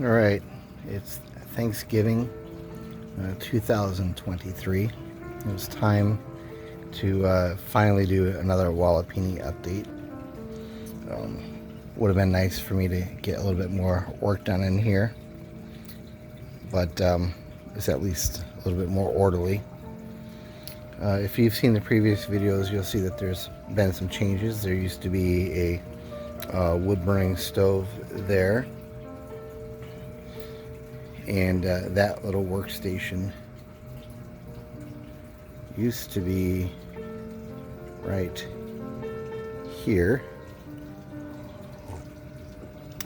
All right, it's Thanksgiving 2023. It was time to finally do another Walipini update. Would have been nice for me to get a little bit more work done in here, but it's at least a little bit more orderly. If you've seen the previous videos, you'll see that there's been some changes. There used to be a wood burning stove there, and that little workstation used to be right here.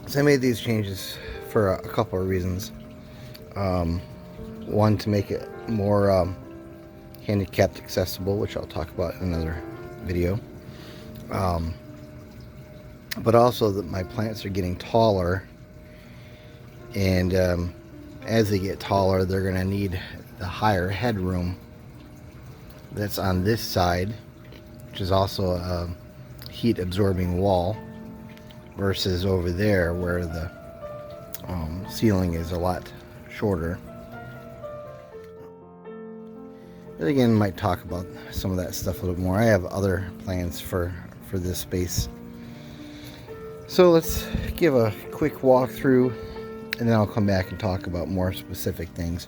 So I made these changes for a couple of reasons. One, to make it more handicapped accessible, which I'll talk about in another video. But also that my plants are getting taller, and as they get taller, they're going to need the higher headroom that's on this side, which is also a heat absorbing wall, versus over there where the ceiling is a lot shorter. But again, might talk about some of that stuff a little more. I have other plans for this space. So let's give a quick walkthrough, and then I'll come back and talk about more specific things.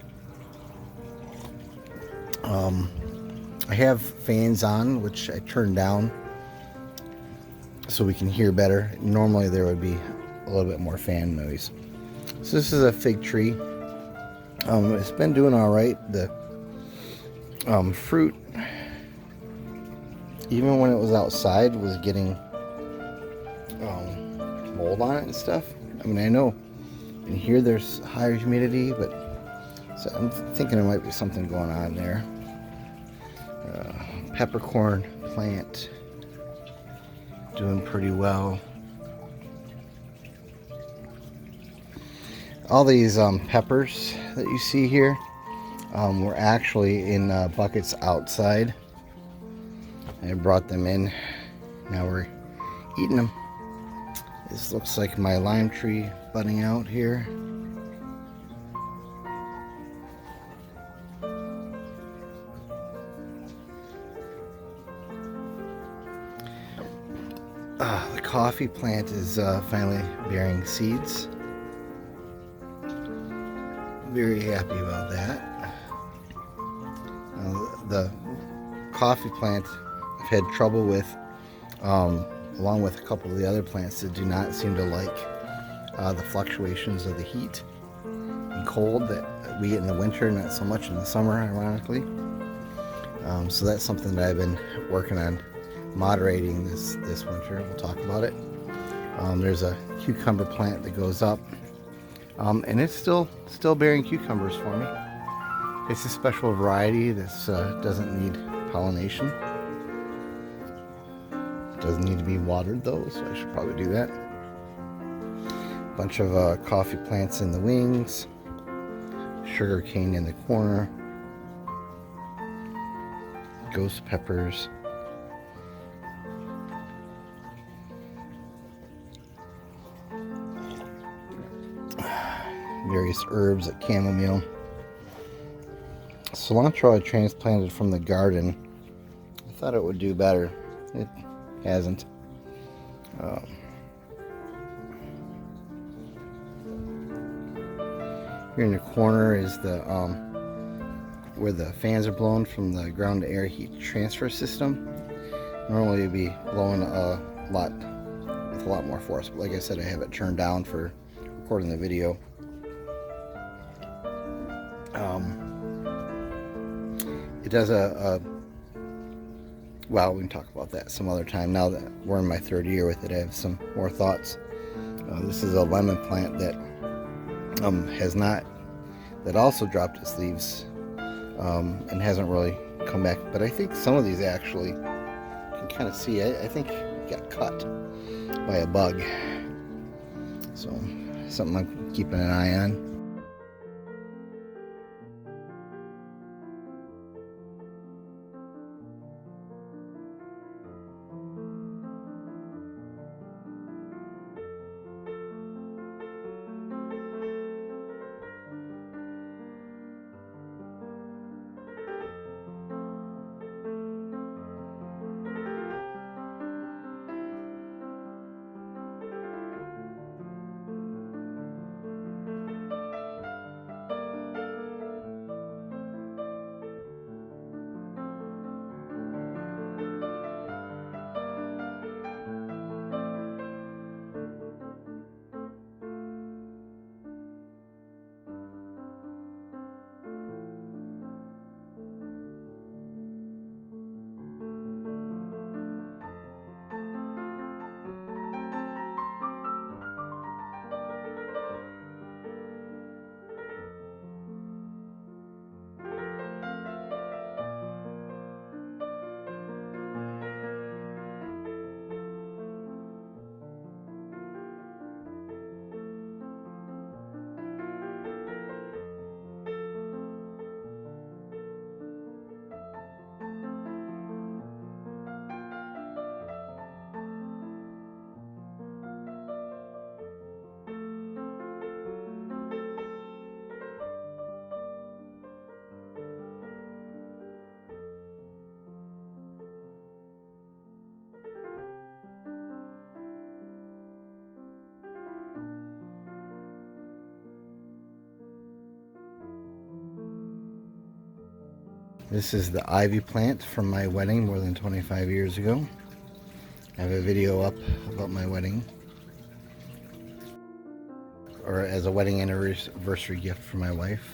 I have fans on, which I turned down so we can hear better. Normally there would be a little bit more fan noise. So this is a fig tree. It's been doing all right. The fruit, even when it was outside, was getting mold on it and stuff. I mean, I know in here there's higher humidity, but so I'm thinking there might be something going on there. Peppercorn plant doing pretty well. All these peppers that you see here were actually in buckets outside. I brought them in. Now we're eating them. This looks like my lime tree budding out here. The coffee plant is finally bearing seeds. Very happy about that. The coffee plant I've had trouble with, along with a couple of the other plants that do not seem to like the fluctuations of the heat and cold that we get in the winter, not so much in the summer, ironically. So that's something that I've been working on moderating this winter. We'll talk about it. There's a cucumber plant that goes up, and it's still bearing cucumbers for me. It's a special variety that doesn't need pollination. It doesn't need to be watered though, so I should probably do that. Bunch of coffee plants in the wings, sugar cane in the corner, ghost peppers. Various herbs like chamomile. Cilantro I transplanted from the garden. I thought it would do better. It hasn't. Here in the corner is the where the fans are blown from the ground to air heat transfer system. Normally it'd be blowing a lot with a lot more force, but like I said, I have it turned down for recording the video. It does well, we can talk about that some other time. Now that we're in my third year with it, I have some more thoughts. This is a lemon plant that that also dropped its leaves and hasn't really come back. But I think some of these actually, you can kind of see, I think it got cut by a bug. So something I'm keeping an eye on. This is the ivy plant from my wedding more than 25 years ago. I have a video up about my wedding, or as a wedding anniversary gift for my wife.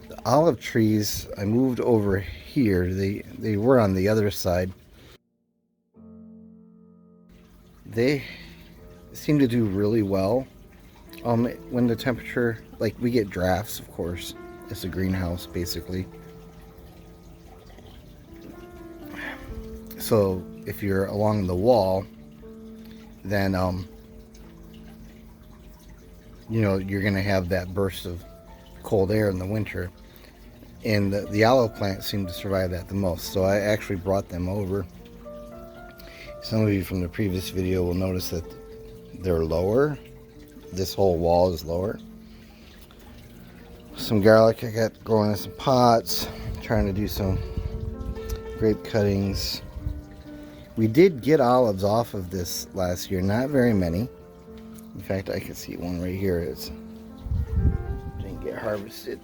The olive trees, I moved over here. They were on the other side. They seem to do really well when the temperature, like we get drafts, of course. It's a greenhouse basically. So if you're along the wall, then you know, you're gonna have that burst of cold air in the winter, and the olive plants seem to survive that the most. So I actually brought them over. Some of you from the previous video will notice that they're lower. This whole wall is lower. Some garlic I got growing in some pots, trying to do some grape cuttings. We did get olives off of this last year, not very many. In fact, I can see one right here. It's didn't get harvested.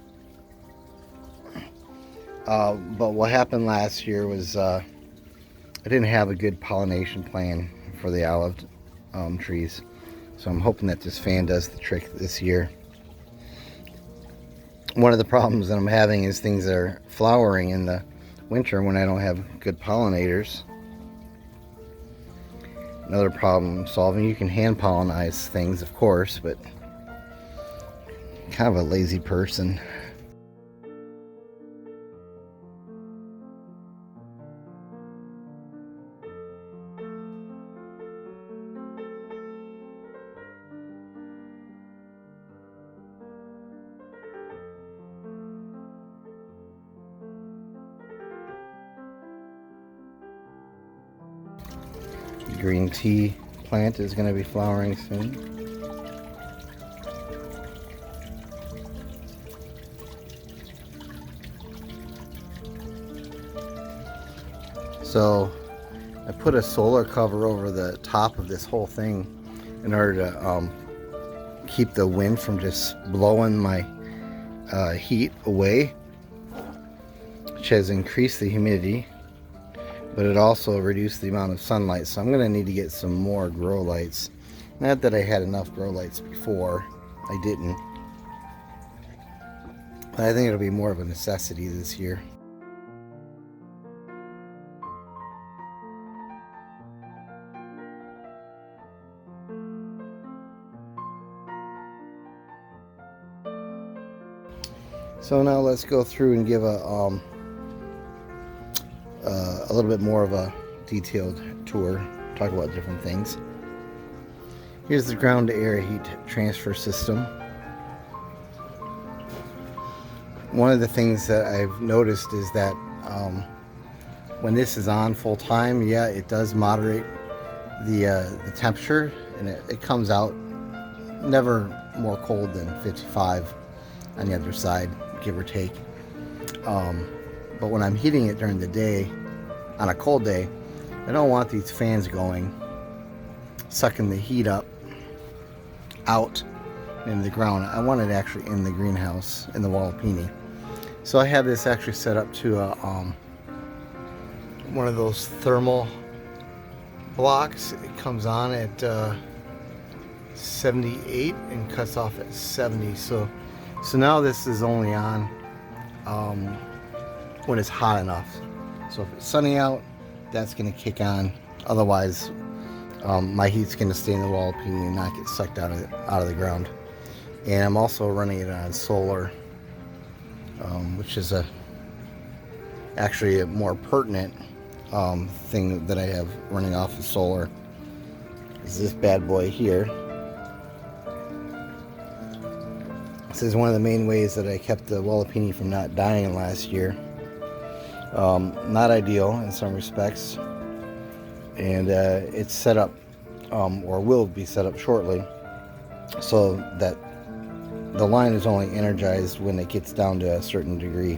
But what happened last year was I didn't have a good pollination plan for the olive trees. So I'm hoping that this fan does the trick this year. One of the problems that I'm having is things are flowering in the winter when I don't have good pollinators. Another problem solving, you can hand pollinize things, of course, but kind of a lazy person. Green tea plant is going to be flowering soon. So I put a solar cover over the top of this whole thing in order to keep the wind from just blowing my heat away, which has increased the humidity, but it also reduced the amount of sunlight. So I'm going to need to get some more grow lights. Not that I had enough grow lights before, I didn't. But I think it'll be more of a necessity this year. So now let's go through and give a little bit more of a detailed tour, talk about different things. Here's the ground to air heat transfer system. One of the things that I've noticed is that when this is on full time, yeah, it does moderate the temperature, and it comes out never more cold than 55 on the other side, give or take. But when I'm heating it during the day, on a cold day, I don't want these fans going, sucking the heat up out into the ground. I want it actually in the greenhouse, in the Walipini. So I have this actually set up to one of those thermal blocks. It comes on at 78 and cuts off at 70. So now this is only on when it's hot enough. So if it's sunny out, that's going to kick on. Otherwise, my heat's going to stay in the Walipini and not get sucked out of the ground. And I'm also running it on solar, which is actually a more pertinent thing that I have running off of solar. Is this bad boy here. This is one of the main ways that I kept the Walipini from not dying last year. Not ideal in some respects, and it's set up, or will be set up shortly, so that the line is only energized when it gets down to a certain degree,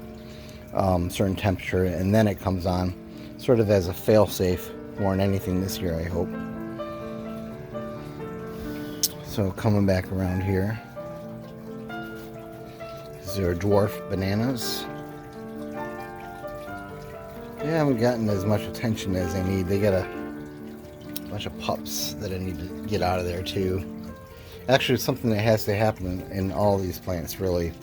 certain temperature, and then it comes on. sort of as a fail-safe more than anything this year, I hope. So coming back around here, these are Dwarf Bananas. They haven't gotten as much attention as they need. They got a bunch of pups that I need to get out of there too. Actually, it's something that has to happen in all these plants, really.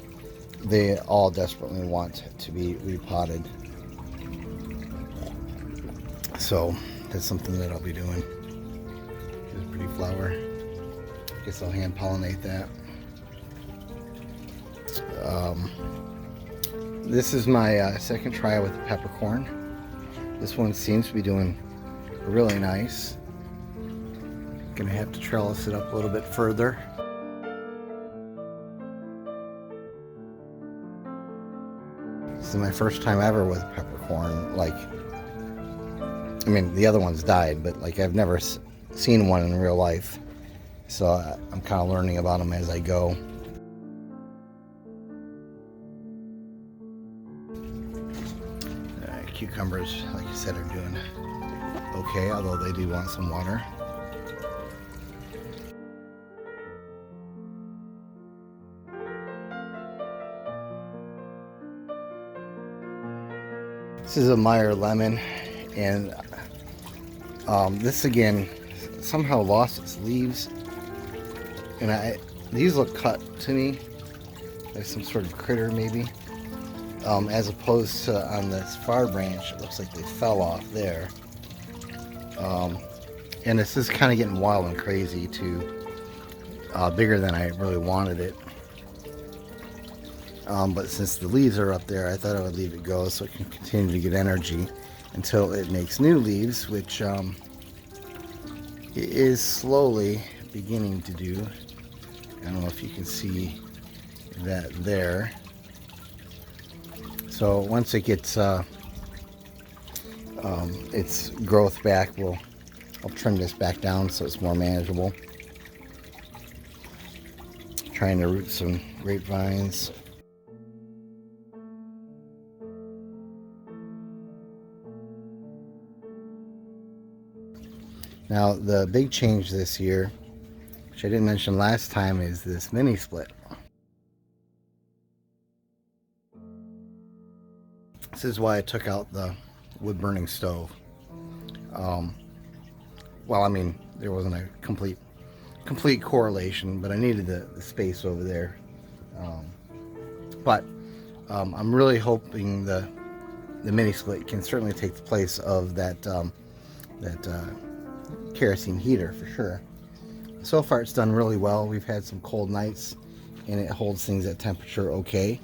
They all desperately want to be repotted. So that's something that I'll be doing. It's a pretty flower. Guess I'll hand pollinate that. This is my second try with the peppercorn. This one seems to be doing really nice. Gonna have to trellis it up a little bit further. This is my first time ever with peppercorn. Like, I mean, the other ones died, but like I've never seen one in real life. So I'm kind of learning about them as I go. Cucumbers, like I said, are doing okay, although they do want some water. This is a Meer Lemon, and this again somehow lost its leaves, and these look cut to me like some sort of critter maybe, as opposed to on this far branch it looks like they fell off there, and this is kind of getting wild and crazy too, bigger than I really wanted it. But since the leaves are up there, I thought I would leave it go so it can continue to get energy until it makes new leaves, which it is slowly beginning to do. I don't know if you can see that there. So once it gets its growth back, I'll trim this back down so it's more manageable. Trying to root some grapevines. Now, the big change this year, which I didn't mention last time, is this Minisplit. This is why I took out the wood-burning stove. Well, I mean, there wasn't a complete correlation, but I needed the space over there. But I'm really hoping the Minisplit can certainly take the place of that kerosene heater for sure. So far it's done really well. We've had some cold nights and it holds things at temperature okay.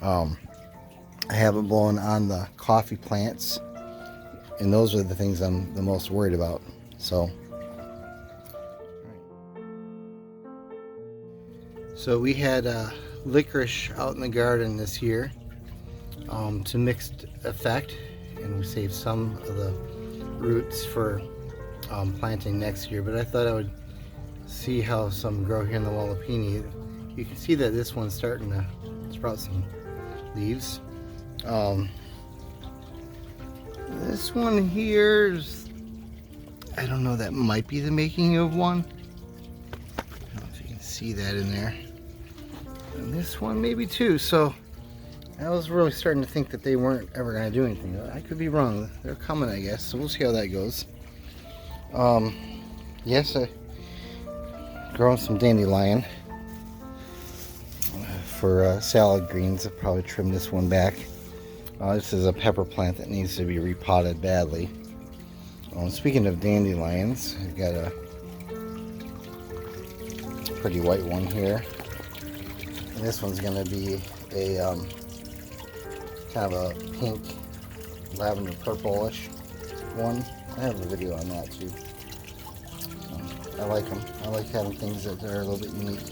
I haven't blown on the coffee plants, and those are the things I'm the most worried about. So we had licorice out in the garden this year, to mixed effect, and we saved some of the roots for planting next year, but I thought I would see how some grow here in the Walipini. You can see that this one's starting to sprout some leaves. This one here, I don't know, that might be the making of one. I don't know if you can see that in there. And this one maybe too. So I was really starting to think that they weren't ever going to do anything. I could be wrong. They're coming, I guess. So we'll see how that goes. Yes, I growing some dandelion for salad greens. I'll probably trim this one back. This is a pepper plant that needs to be repotted badly. Speaking of dandelions, I've got a pretty white one here, and this one's going to be a kind of a pink, lavender purplish one. I have a video on that too. I like them. I like having things that are a little bit unique.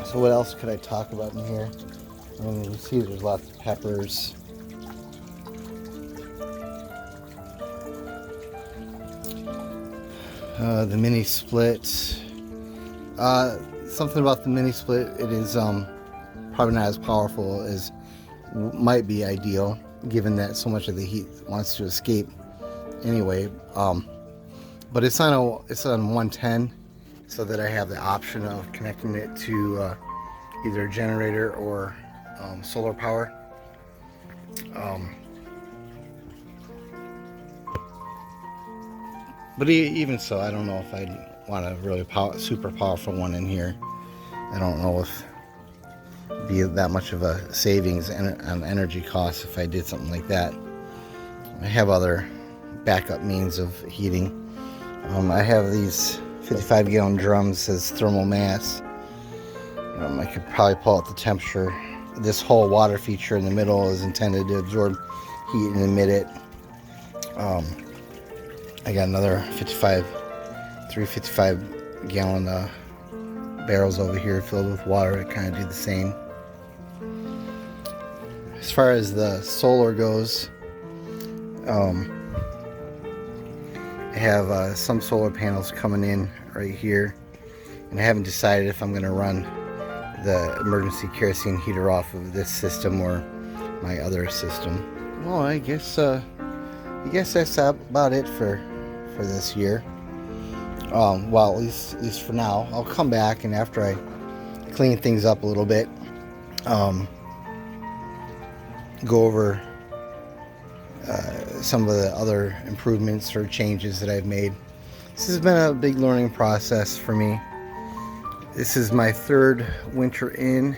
So what else could I talk about in here? I mean, you can see there's lots of peppers. The Minisplit. Something about the Minisplit, it is probably not as powerful as might be ideal. given that so much of the heat wants to escape anyway. But it's on 110, so that I have the option of connecting it to either a generator or solar power. But even so, I don't know if I'd want a really super powerful one in here. I don't know if it'd be that much of a savings on energy costs if I did something like that. I have other backup means of heating. I have these 55-gallon drums as thermal mass. I could probably pull out the temperature. This whole water feature in the middle is intended to absorb heat and emit it. I got another 55-gallon barrels over here filled with water that kind of do the same. As far as the solar goes, I have some solar panels coming in right here, and I haven't decided if I'm going to run the emergency kerosene heater off of this system or my other system. Well, I guess that's about it for this year. Well, at least for now. I'll come back, and after I clean things up a little bit, go over some of the other improvements or changes that I've made. This has been a big learning process for me. This is my third winter in,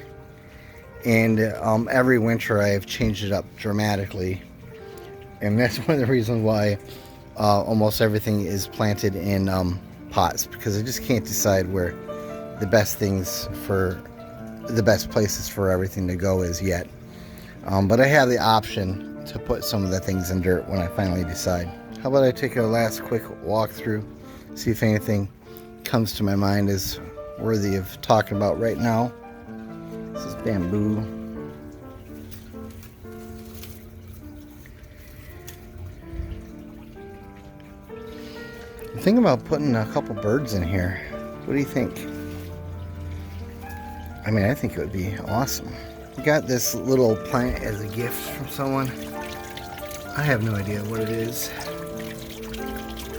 and every winter I've changed it up dramatically, and that's one of the reasons why almost everything is planted in pots, because I just can't decide where the best places for everything to go is yet. But I have the option to put some of the things in dirt when I finally decide. How about I take a last quick walk through, see if anything comes to my mind is worthy of talking about right now. This is bamboo. I'm thinking about putting a couple birds in here. What do you think? I mean, I think it would be awesome. I got this little plant as a gift from someone. I have no idea what it is.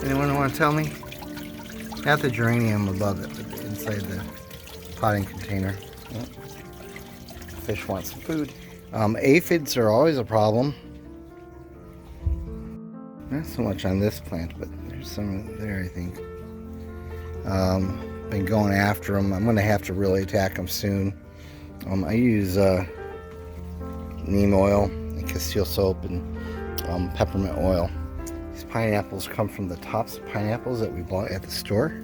Anyone want to tell me? Not the geranium above it, but inside the potting container. Oh. Fish wants some food. Aphids are always a problem. Not so much on this plant, but there's some there, I think. Been going after them. I'm going to have to really attack them soon. I use neem oil and Castile soap and peppermint oil. These pineapples come from the tops of pineapples that we bought at the store.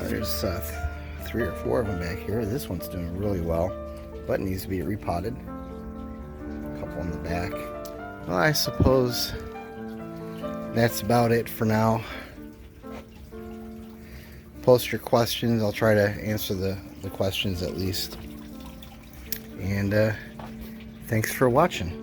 There's 3 or 4 of them back here. This one's doing really well, but needs to be repotted. A couple on the back. Well, I suppose that's about it for now. Post your questions. I'll try to answer the questions at least. And thanks for watching.